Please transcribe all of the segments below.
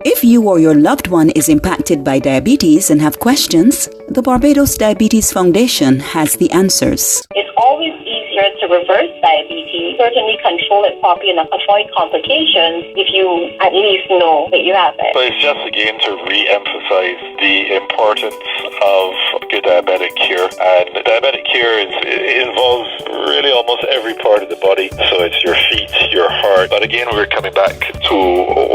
If you or your loved one is impacted by diabetes and have questions, the Barbados Diabetes Foundation has the answers. It's always easier to reverse diabetes, certainly control it properly and avoid complications if you at least know that you have it. So it's just again to re-emphasize the importance of good diabetic care. And diabetic care involves really almost every part of the body. So it's your feet, your heart. But again, we're coming back to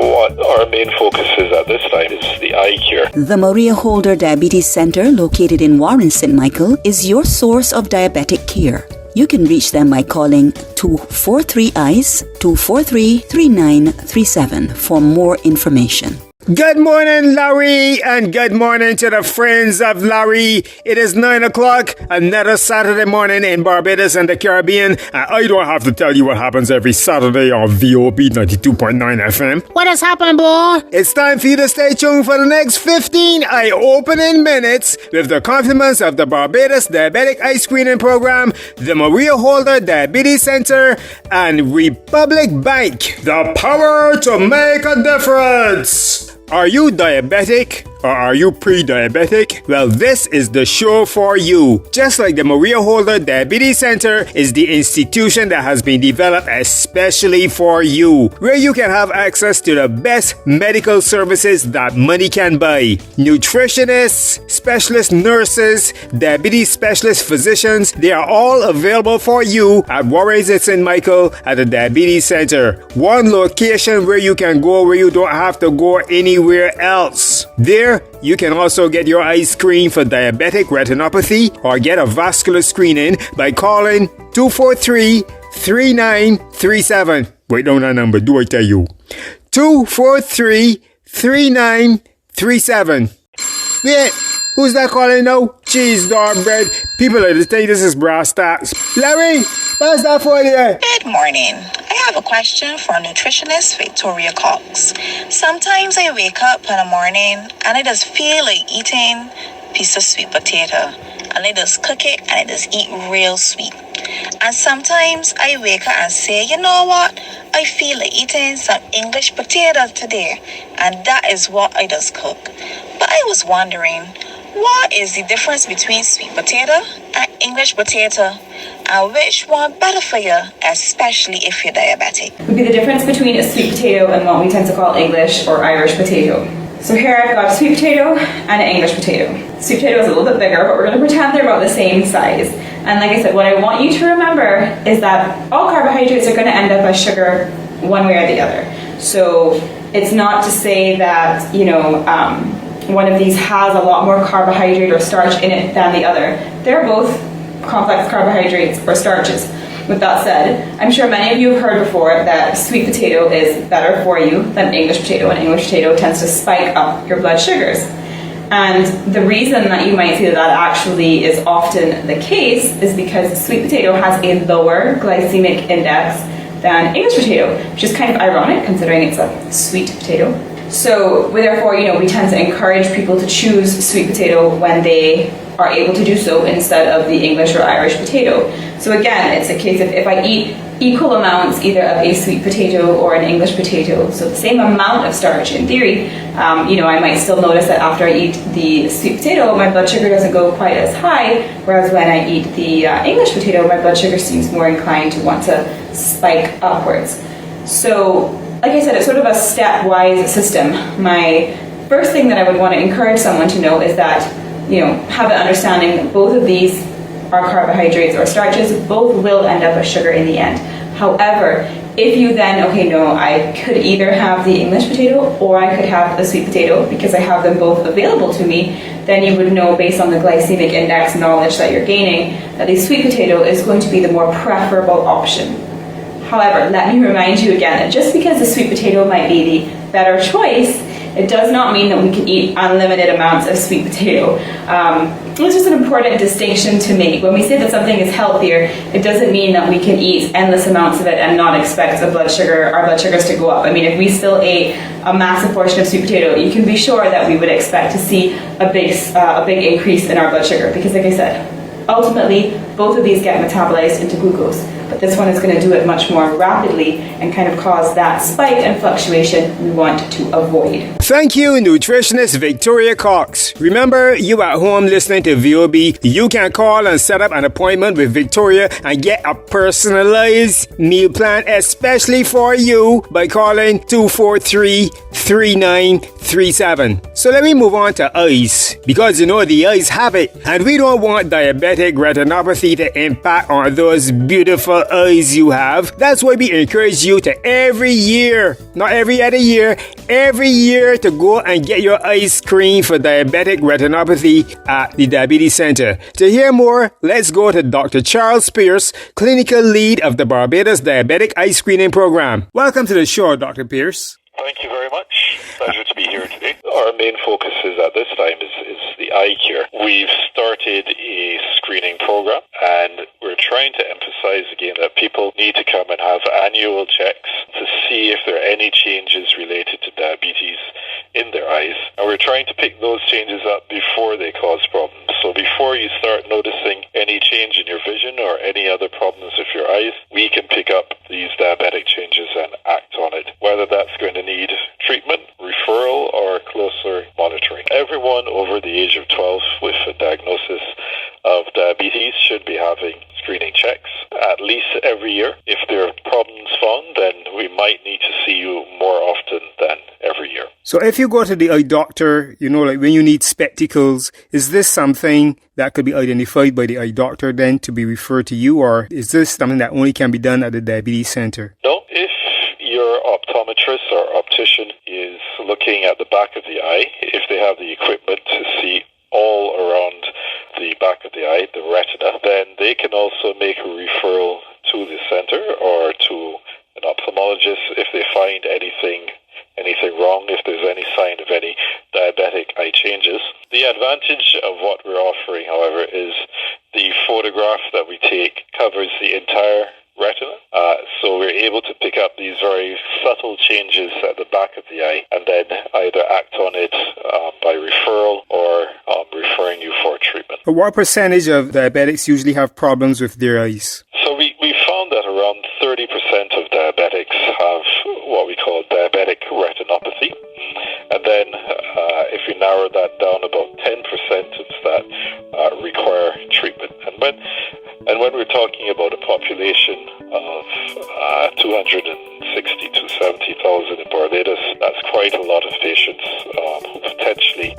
what our main focus is at this time is the eye care. The Maria Holder Diabetes Center, located in Warren, St. Michael, is your source of diabetic care. You can reach them by calling 243-EYES, 243-3937 for more information. Good morning, Larry, and good morning to the friends of Larry. It is 9 o'clock, another Saturday morning in Barbados and the Caribbean. And I don't have to tell you what happens every Saturday on VOB 92.9 FM. What has happened, boy? It's time for you to stay tuned for the next 15 eye-opening minutes with the compliments of the Barbados Diabetic Eye Screening Program, the Maria Holder Diabetes Center, and Republic Bank. The power to make a difference. Are you diabetic or are you pre-diabetic? Well, this is the show for you. Just like the Maria Holder Diabetes Center is the institution that has been developed especially for you, where you can have access to the best medical services that money can buy. Nutritionists, specialist nurses, diabetes specialist physicians, they are all available for you at Warren's at St. Michael at the Diabetes Center. One location where you can go where you don't have to go anywhere else. There, you can also get your eyes screened for diabetic retinopathy or get a vascular screening by calling 243-3937. Wait down that number, do I tell you? 243-3937. Wait, who's that calling now? Cheese, dog bread. People are just think this is brass tacks. Larry, pass that for you. Good morning. I have a question for nutritionist Victoria Cox. Sometimes I wake up in the morning and I just feel like eating a piece of sweet potato. And I just cook it and I just eat real sweet. And sometimes I wake up and say, you know what? I feel like eating some English potato today. And that is what I just cook. But I was wondering, what is the difference between sweet potato and English potato? And which one better for you, especially if you're diabetic? Would be the difference between a sweet potato and what we tend to call English or Irish potato. So here I've got a sweet potato and an English potato. Sweet potato is a little bit bigger, but we're going to pretend they're about the same size. And like I said, what I want you to remember is that all carbohydrates are going to end up as sugar one way or the other. So it's not to say that, one of these has a lot more carbohydrate or starch in it than the other. They're both complex carbohydrates or starches. With that said, I'm sure many of you have heard before that sweet potato is better for you than English potato, and English potato tends to spike up your blood sugars. And the reason that you might see that actually is often the case is because sweet potato has a lower glycemic index than English potato, which is kind of ironic considering it's a sweet potato. So therefore, we tend to encourage people to choose sweet potato when they are able to do so instead of the English or Irish potato. So again, it's a case of if I eat equal amounts either of a sweet potato or an English potato, so the same amount of starch in theory, I might still notice that after I eat the sweet potato, my blood sugar doesn't go quite as high, whereas when I eat the English potato, my blood sugar seems more inclined to want to spike upwards. So, like I said, it's sort of a stepwise system. My first thing that I would want to encourage someone to know is that, have an understanding that both of these are carbohydrates or starches, both will end up as sugar in the end. However, if you then, I could either have the English potato or I could have the sweet potato because I have them both available to me, then you would know based on the glycemic index knowledge that you're gaining that the sweet potato is going to be the more preferable option. However, let me remind you again that just because the sweet potato might be the better choice, it does not mean that we can eat unlimited amounts of sweet potato. It's just an important distinction to make. When we say that something is healthier, it doesn't mean that we can eat endless amounts of it and not expect our blood sugars to go up. I mean, if we still ate a massive portion of sweet potato, you can be sure that we would expect to see a big increase in our blood sugar because, like I said, ultimately, both of these get metabolized into glucose. but this one is going to do it much more rapidly and kind of cause that spike and fluctuation we want to avoid. Thank you, nutritionist Victoria Cox. Remember, you at home listening to VOB, you can call and set up an appointment with Victoria and get a personalized meal plan especially for you by calling 243-3937. So let me move on to eyes, because you know the eyes have it, and we don't want diabetic retinopathy to impact on those beautiful eyes you have. That's why we encourage you to every year, not every other year, every year to go and get your eyes screened for diabetic retinopathy at the Diabetes Center. To hear more, let's go to Dr. Charles Pierce, clinical lead of the Barbados Diabetic Eye Screening Program. Welcome to the show, Dr. Pierce. Thank you very much. Pleasure to be here today. Our main focus at this time is the eye care. We've started a screening program, and we're trying to emphasize again that people need to come and have annual checks to see if there are any changes related to diabetes in their eyes. And we're trying to pick those changes up before they cause problems. So before you start noticing any change in your vision or any other problems with your eyes, we can pick up these diabetic changes and act on it, whether that's going to need treatment, referral, or closer monitoring. Everyone over the age of 12 with a diagnosis of diabetes should be having screening checks at least every year. If there are problems found, then we might need to see you more often than every year. So if you go to the eye doctor, like when you need spectacles, is this something that could be identified by the eye doctor then to be referred to you, or is this something that only can be done at the Diabetes Center? No, if your optometrist or optician is looking at the back of the eye, if they have the equipment to see all around the back of the eye, the retina, then they can also make a referral to the center or to an ophthalmologist if they find anything wrong, if there's any sign of any diabetic eye changes. The advantage of what we're offering, however, is the photograph that we take covers the entire retina. So we're able to pick up these very subtle changes at the back of the eye and then either act on it by referral or referring you for treatment. What percentage of diabetics usually have problems with their eyes? So we found that around 30% of diabetics have what we call diabetic retinopathy. And then if we narrow that down, about 10% of that require treatment. And when we're talking about a population of 260 to 70,000 in Barbados, that's quite a lot of patients who potentially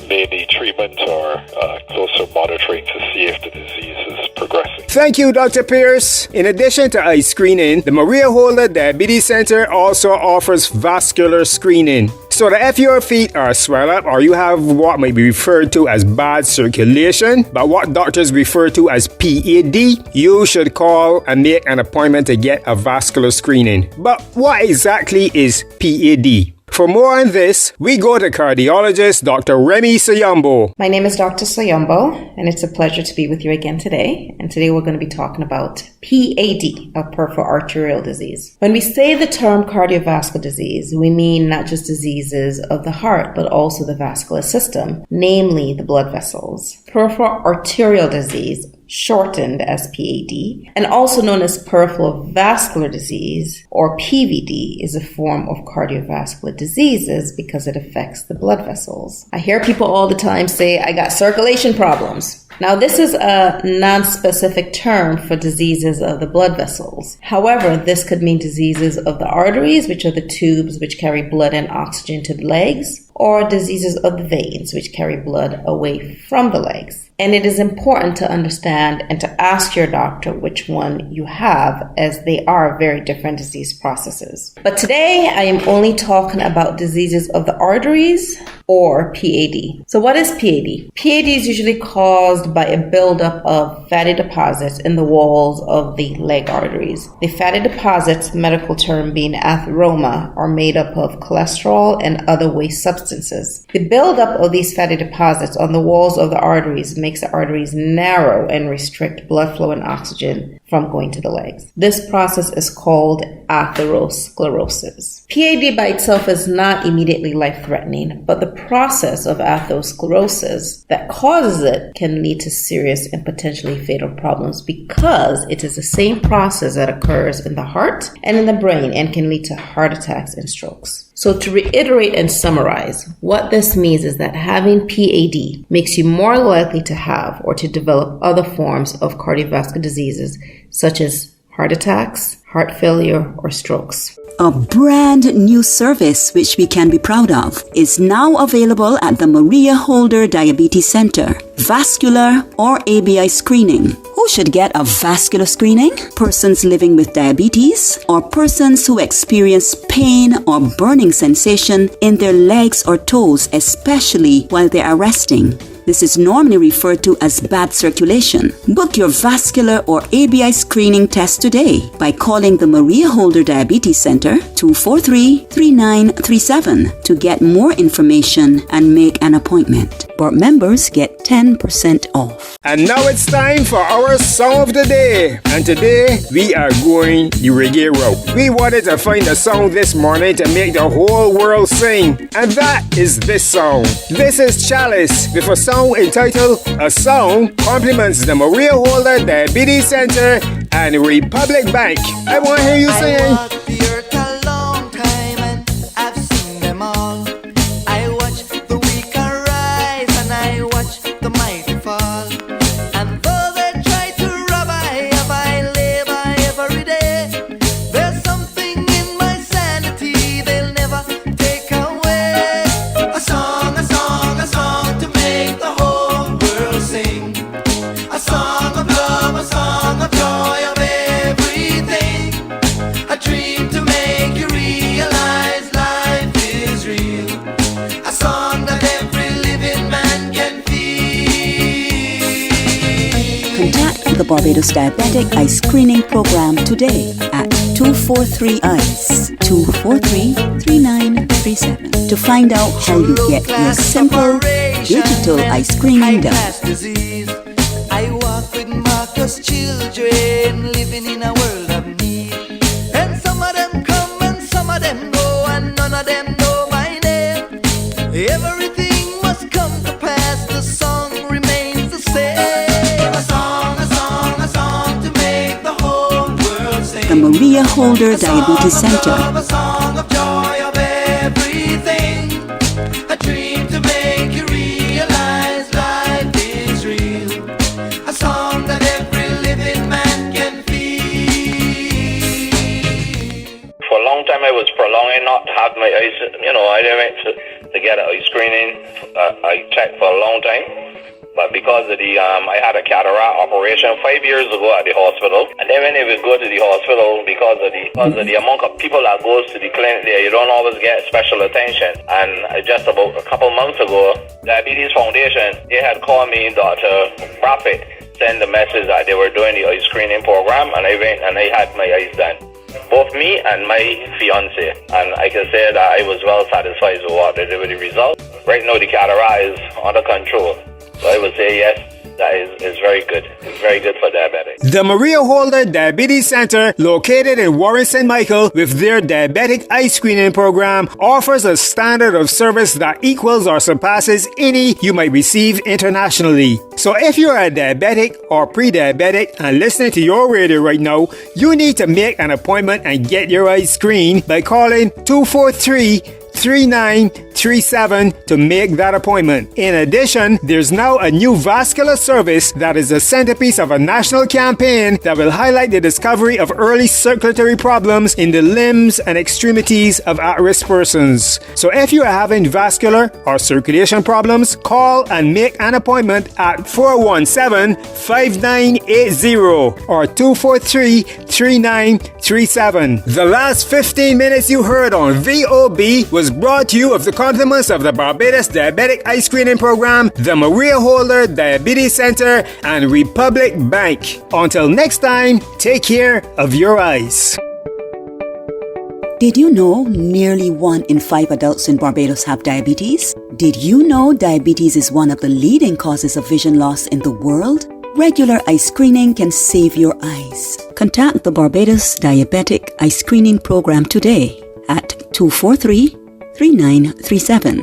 may need treatment or closer monitoring to see if the disease is progressing. Thank you, Dr. Pierce. In addition to eye screening, the Maria Holder Diabetes Center also offers vascular screening. So that if your feet are swelled up or you have what may be referred to as bad circulation, but what doctors refer to as PAD, you should call and make an appointment to get a vascular screening. But what exactly is PAD? For more on this, we go to cardiologist Dr. Remy Sayombo. My name is Dr. Sayombo, and it's a pleasure to be with you again today. And today we're going to be talking about PAD, or peripheral arterial disease. When we say the term cardiovascular disease, we mean not just diseases of the heart, but also the vascular system, namely the blood vessels. Peripheral arterial disease, shortened as PAD, and also known as peripheral vascular disease, or PVD, is a form of cardiovascular diseases because it affects the blood vessels. I hear people all the time say, I got circulation problems. Now, this is a non-specific term for diseases of the blood vessels. However, this could mean diseases of the arteries, which are the tubes which carry blood and oxygen to the legs, or diseases of the veins, which carry blood away from the legs. And it is important to understand and to ask your doctor which one you have, as they are very different disease processes. But today, I am only talking about diseases of the arteries, or PAD. So what is PAD? PAD is usually caused by a buildup of fatty deposits in the walls of the leg arteries. The fatty deposits, medical term being atheroma, are made up of cholesterol and other waste substances. The buildup of these fatty deposits on the walls of the arteries makes the arteries narrow and restrict blood flow and oxygen from going to the legs. This process is called atherosclerosis. PAD by itself is not immediately life-threatening, but the process of atherosclerosis that causes it can lead to serious and potentially fatal problems because it is the same process that occurs in the heart and in the brain and can lead to heart attacks and strokes. So to reiterate and summarize, what this means is that having PAD makes you more likely to have or to develop other forms of cardiovascular diseases such as heart attacks, heart failure, or strokes. A brand new service which we can be proud of is now available at the Maria Holder Diabetes Center. Vascular or ABI screening. Who should get a vascular screening? Persons living with diabetes or persons who experience pain or burning sensation in their legs or toes, especially while they are resting. This is normally referred to as bad circulation. Book your vascular or ABI screening test today by calling the Maria Holder Diabetes Center 243-3937 to get more information and make an appointment. Board members get 10% off. And now it's time for our song of the day. And today we are going the reggae route. We wanted to find a song this morning to make the whole world sing. And that is this song. This is Chalice with a song entitled A Song Compliments the Maria Holder Diabetes Center and Republic Bank. I want to hear you singing. I walked the earth a long time and I've seen them all. I watch the weak arise and I watch the mighty fall. And though they try to rob I live every day. There's something in my sanity they'll never take away. A song to make the whole world sing. A song of love, a song of joy, of everything. A dream to make you realize life is real. A song that every living man can feel. Contact the Barbados Diabetic Eye Screening Program today at 243-EYES, 243-3937 to find out how you get your simple digital eye screening done. I walk with Marcus' children, living in a world of need. And some of them come and some of them go, and none of them know my name. Everything must come to pass, the song remains the same. A song to make the whole world sing. The Maria Holder Diabetes Center. A song of joy, of everything. A dream to make you realize life is real. A song that every living man can feel. For a long time I was prolonging not to have my eyes, I didn't to get an eye screening. I checked for a long time. But because of I had a cataract operation 5 years ago at the hospital, and then when they would go to the hospital, because of the amount of people that goes to the clinic there, you don't always get special attention. And just about a couple months ago, Diabetes Foundation, they had called me, Dr. Prophet, send the message that they were doing the eye screening program, and I went and I had my eyes done. Both me and my fiance, and I can say that I was well satisfied with what they did with the result. Right now, the cataract is under control. So I would say yes, that is very good. It's very good for diabetics. The Maria Holder Diabetes Center, located in Warren St. Michael, with their diabetic eye screening program, offers a standard of service that equals or surpasses any you might receive internationally. So if you're a diabetic or pre-diabetic and listening to your radio right now, you need to make an appointment and get your eyes screened by calling 243-3937 to make that appointment. In addition, there's now a new vascular service that is the centerpiece of a national campaign that will highlight the discovery of early circulatory problems in the limbs and extremities of at-risk persons. So if you are having vascular or circulation problems, call and make an appointment at 417-5980 or 243-3937. The last 15 minutes you heard on VOB was brought to you of the compliments of the Barbados Diabetic Eye Screening Program, the Maria Holder Diabetes Center, and Republic Bank. Until next time, take care of your eyes. Did you know nearly 1 in 5 adults in Barbados have diabetes? Did you know diabetes is one of the leading causes of vision loss in the world? Regular eye screening can save your eyes. Contact the Barbados Diabetic Eye Screening Program today at 243-3937